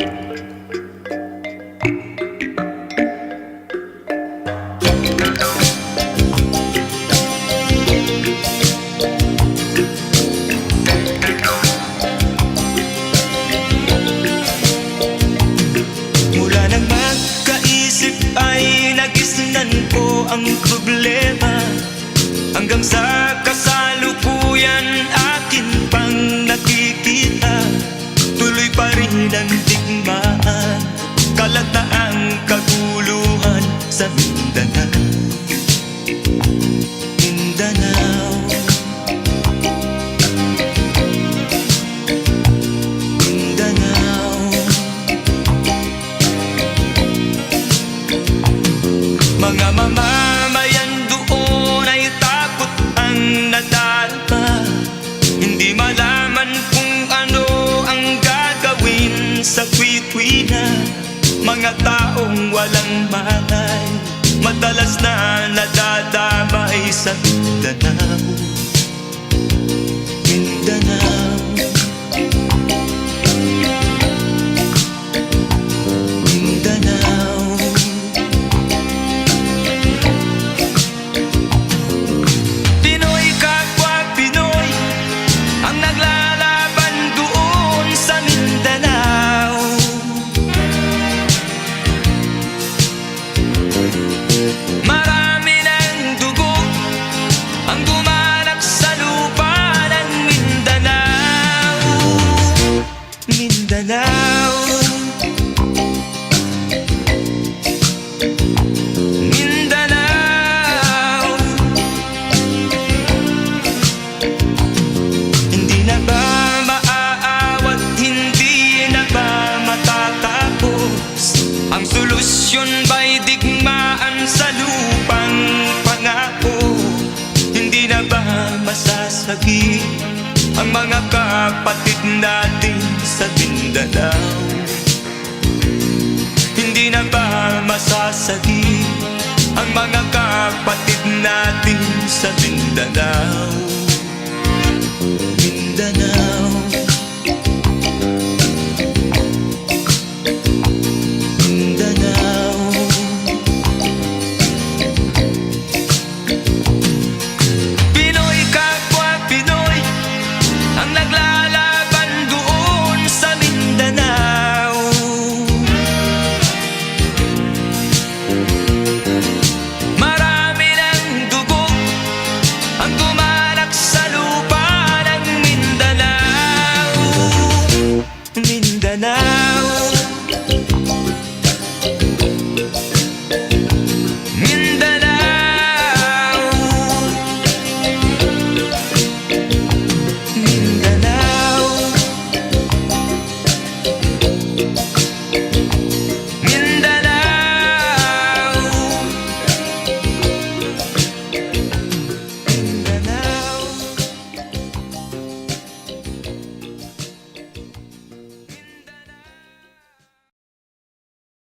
Mula nang magkaisip ay nagisnan ko ang problema, hanggang sa kasalukuyan akin pang nakikita. Tuloy pa rin ang digmaan, kalataang kaguluhan sa Mindanao. Mindanao, Mindanao. Mga mamamayan doon ay takot ang nadarama, hindi malaman kung ano ang gagawin sa kwit-kwina. Mga taong walang malay, madalas na nadadamay sa Mindanao. Mindanao, Mindanao. Pinoy kapwa Pinoy ang naglalaban doon sa Mindanao. Marami ng dugo ang dumalak sa lupa ng Mindanao. Mindanao, Mindanao. Hindi na ba maaawat, hindi na ba matatapos? Ang solusyon ba'y digmaan sa lupang pangako? Hindi na ba masasagi ang mga kapatid natin sa Mindanao? Hindi na ba masasagi ang mga kapatid natin sa Mindanao?